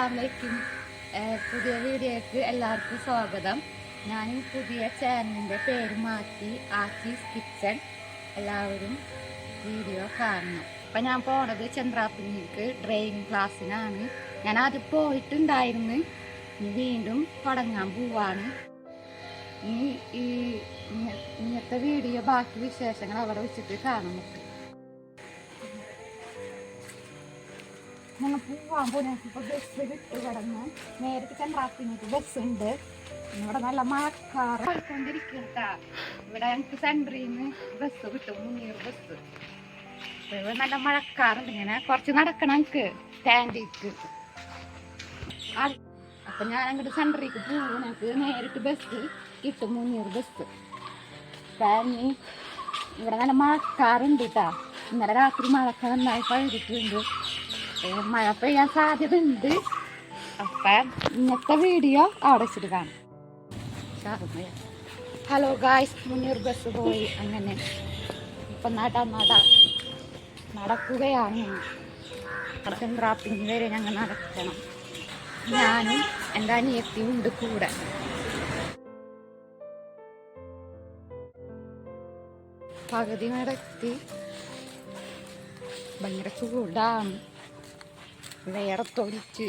അസ്സലാമലൈക്കും. പുതിയ വീഡിയോയ്ക്ക് എല്ലാവർക്കും സ്വാഗതം. ഞാൻ പുതിയ ചാനലിൻ്റെ പേര് മാറ്റി ആച്ചീസ് കിച്ചൺ. എല്ലാവരും വീഡിയോ കാണണം. അപ്പം ഞാൻ പോണത് ചന്ദ്രാപ്പിനിക്ക് ഡ്രൈവിംഗ് ക്ലാസ്സിനാണ്. ഞാൻ ആദ്യം പോയിട്ടുണ്ടായിരുന്നു, ഇനി വീണ്ടും തുടങ്ങാൻ പോവാണ്. ഇന്നത്തെ വീഡിയോ ബാക്കി വിശേഷങ്ങൾ അവിടെ വെച്ചിട്ട് കാണാൻ പറ്റും. ഞങ്ങൾ പോവാൻ പോകുമ്പോൾ ബസ് വിട്ട് കിടന്ന് നേരത്തെ ചന്ദ്രാപ്പിനിക്ക് ബസ്സുണ്ട്. ഇവിടെ നല്ല മഴക്കാറ് പോയിക്കൊണ്ടിരിക്കട്ടാ. ഇവിടെ ഞങ്ങൾക്ക് സെൻറ്ററിൽ നിന്ന് ബസ് കിട്ടും, മുന്നീർ ബസ്. ഇവിടെ നല്ല മഴക്കാറുണ്ട്. ഇങ്ങനെ കുറച്ച് നടക്കണം ഞങ്ങൾക്ക് സ്റ്റാൻഡിലേക്ക്. അപ്പം ഞാൻ അങ്ങോട്ട് സെൻറ്ററിലേക്ക് പോകും. ഞങ്ങൾക്ക് നേരിട്ട് ബസ് കിട്ടും, മുന്നീർ ബസ്. കാരണം ഇവിടെ നല്ല മഴക്കാറുണ്ട് കേട്ടാ. ഇന്നലെ രാത്രി മഴക്കാർ നന്നായി പഴുതിട്ടുണ്ട്. മഴ പെയ്യാൻ സാധ്യത ഉണ്ട്. അപ്പം ഇന്നത്തെ വീഡിയോ അവിടെ വെച്ചിട്ട് കാണാം. ഹലോ ഗായ്സ്, മുന്നീർ ബസ് പോയി. അങ്ങനെ ഇപ്പം നടക്കുകയാണ്. ചന്ദ്രാപ്പിനി വരെ ഞങ്ങൾ നടക്കണം. ഞാനും എൻ്റെ അനിയത്തിയും ഉണ്ട് കൂടെ. പകുതി നടത്തി. ഭയങ്കര ചൂടാണ്, വേറത്തൊലിച്ച്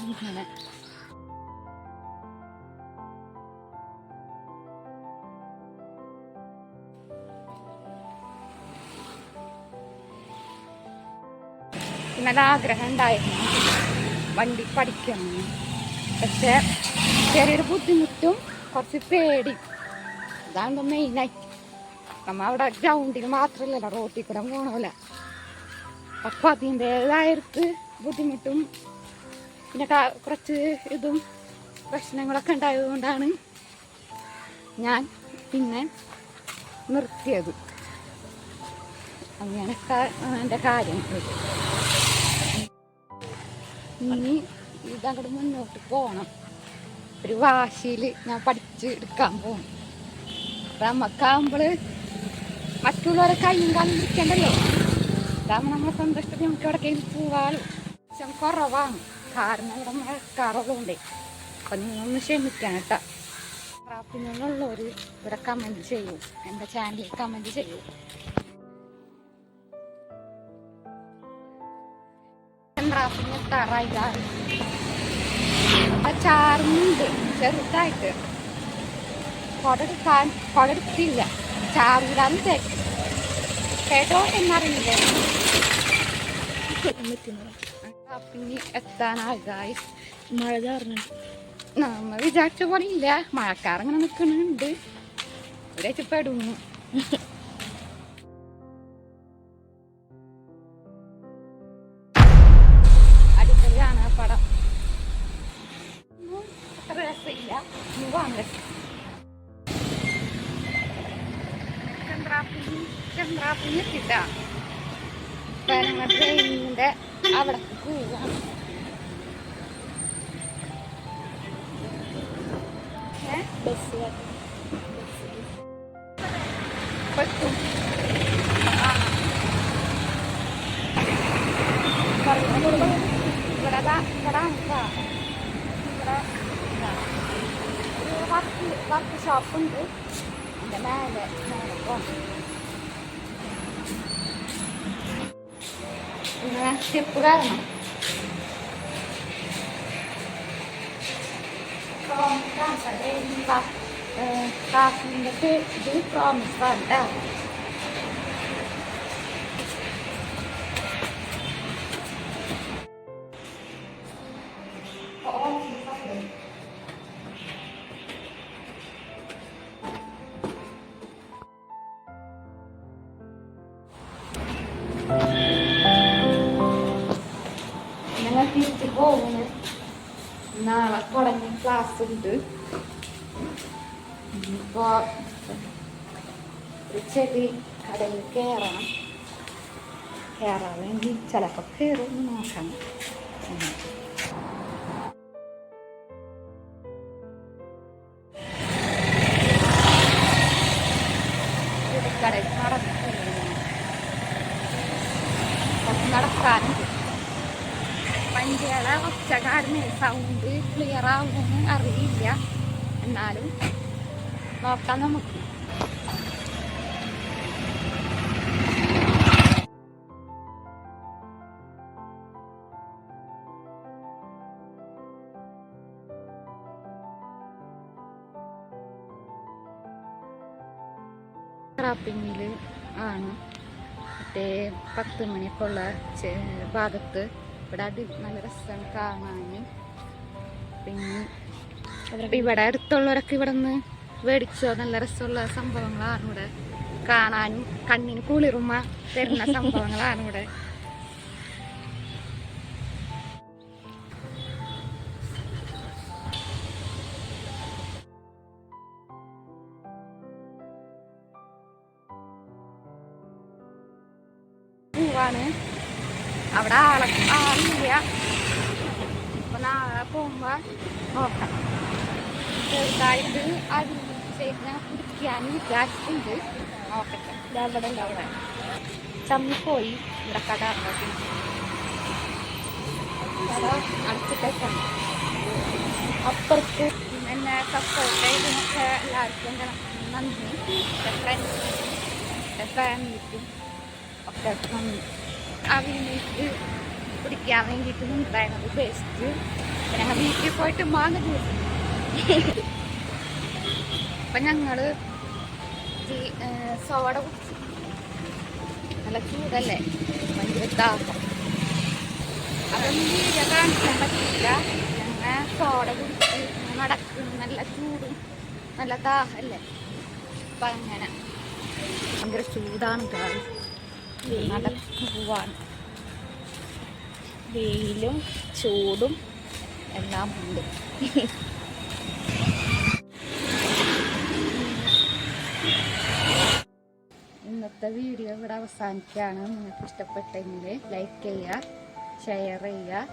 അങ്ങനെ. നല്ല ആഗ്രഹം ഉണ്ടായിരുന്നു വണ്ടി പഠിക്കണം. പക്ഷെ ചെറിയൊരു ബുദ്ധിമുട്ടും കുറച്ച് പേടി. അതാണ് മെയിനായിട്ട്. നമ്മൾ അവിടെ ഗ്രൗണ്ടിൽ മാത്രമല്ലല്ലോ, റോട്ടിൽ കൂടെ പോകണമല്ല. അപ്പം അതിൻ്റേതായിട്ട് ബുദ്ധിമുട്ടും പിന്നെ കുറച്ച് ഇതും പ്രശ്നങ്ങളൊക്കെ ഉണ്ടായതുകൊണ്ടാണ് ഞാൻ പിന്നെ നിർത്തിയത്. അങ്ങനെയൊക്കെ എൻ്റെ കാര്യങ്ങൾ. ഇനി ഇതങ്ങോട്ട് മുന്നോട്ട് പോകണം. ഒരു വാശിയിൽ ഞാൻ പഠിച്ച് എടുക്കാൻ പോകണം. അപ്പം നമുക്കാകുമ്പോൾ മറ്റുള്ളവരെ കയ്യും കാലം ഇരിക്കണ്ടല്ലോ. അതാകുമ്പോൾ നമ്മളെ സന്തോഷത്തിൽ നമുക്ക് എവിടേക്കെങ്കിലും പോകാമല്ലോ. പക്ഷെ കുറവാണ്, കാരണം ഇവിടെ മഴക്കാറുള്ളതുകൊണ്ടേ. അപ്പം നിങ്ങളൊന്ന് ക്ഷമിക്കണം കേട്ടോ. ചന്ദ്രാപ്പിനുള്ളവർ ഇവിടെ കമൻറ്റ് ചെയ്യൂ, എൻ്റെ ചാനലിൽ കമൻറ്റ് ചെയ്യൂ. ചന്ദ്രാപ്പിന് എത്താറായി. അപ്പം ചാറുന്നുണ്ട് ചെറുതായിട്ട്. കൊടെടുത്തില്ല, ചാറില്ലാന്ന് കേട്ടോ എന്നറിയില്ല. പിന്നെ എത്താനായി ഗായ്സ്. മഴ ചാറുന്നു. നമ്മൾ വിചാരിച്ച പോലെ ഇല്ല, മഴക്കാറങ്ങനെ നിൽക്കുന്നുണ്ട്. ഒരാഴ്ച പെടുന്നു. അടിപൊളിയാണ് ആ പടം. അത്ര രസമില്ല, പോവാൻ രസം. ചന്ദ്രാപ്പിനി എത്തിട്ടാ. ഞങ്ങൾ ട്രെയിനിൻ്റെ അവിടെ പോവാണ്. ബസ് പറ്റും. ഇവിടെ ഒരു വർക്ക് ഷോപ്പുണ്ട്. എൻ്റെ മേലെ പോകണം. സ്റ്റെപ്പ് കാരണം കാസിൻ്റെ ഇത് പ്രോമിസ് ആണ്. ഞങ്ങൾ തിരിച്ച് പോകുന്നു. നാളെ തുടങ്ങി ക്ലാസ് ഉണ്ട്. ഇപ്പോൾ ചെടി കടയിൽ കയറാണെങ്കിൽ ചിലപ്പോൾ കയറും, നോക്കണം. കടയിൽ നടക്കാനുണ്ട്. വണ്ടികളെ ഒച്ച കാരണം സൗണ്ട് ക്ലിയർ ആവുമെന്ന് അറിയില്ല. എന്നാലും നോക്കാം നമുക്ക്. റാപ്പിങ്ങിൽ ആണ് മറ്റേ 10 മണിയൊക്കെ ഉള്ള ഭാഗത്ത്. ഇവിടെ നല്ല രസമാണ് കാണാൻ. പിന്നെ ഇവിടെ അടുത്തുള്ളവരൊക്കെ ഇവിടെ നിന്ന് മേടിച്ചോ. നല്ല രസമുള്ള സംഭവങ്ങളാണ് ഇവിടെ കാണാനും കണ്ണിന് കുളിർമ തരുന്ന സംഭവങ്ങളാണ് ഇവിടെ. പൂവാണ് അവിടെ ആളില്ല. അപ്പൊ നാളെ പോകുമ്പോ നോക്കാം. ചെറുതായിട്ട് ഞാൻ കുടിക്കാൻ വിചാരിച്ചിട്ടുണ്ട്. നോക്കട്ടെ. അവിടെ ഉണ്ട്, അവിടെ ചമ്മിപ്പോയി. ഇവിടെ കട അടച്ചിട്ടേക്കാണ്. അപ്പുറത്ത് എന്നെ സപ്പോർട്ട് ചെയ്തതിനൊക്കെ എല്ലാവർക്കും നന്ദി. ഫ്രണ്ട്സിനും ഫാമിലിക്കും ഒക്കെ നന്ദി. അവർക്ക് കുടിക്കാൻ വേണ്ടിയിട്ട് ഉണ്ടായിരുന്നത് ബെസ്റ്റ്. ഞങ്ങൾ വീട്ടിൽ പോയിട്ട് മാങ്ങ ജ്യൂസ്. അപ്പം ഞങ്ങൾ സോഡ കുടിച്ചു. നല്ല ചൂടല്ലേ, ഭയങ്കര ദാഹം. അതൊന്നും വീഡിയോ കാണിക്കാൻ പറ്റില്ല. ഞങ്ങൾ സോഡ കുടിച്ച് നടക്കും. നല്ല ചൂടും നല്ല ദാഹമല്ലേ. അപ്പം അങ്ങനെ ഭയങ്കര ചൂടാണ്. നടക്കും പോവാണ്. വെയിലും ചൂടും എല്ലാം ഉണ്ട്. ഇന്നത്തെ വീഡിയോ ഇവിടെ അവസാനിക്കുകയാണ്. നിങ്ങൾക്ക് ഇഷ്ടപ്പെട്ടെങ്കിൽ ലൈക്ക് ചെയ്യുക, ഷെയർ ചെയ്യുക.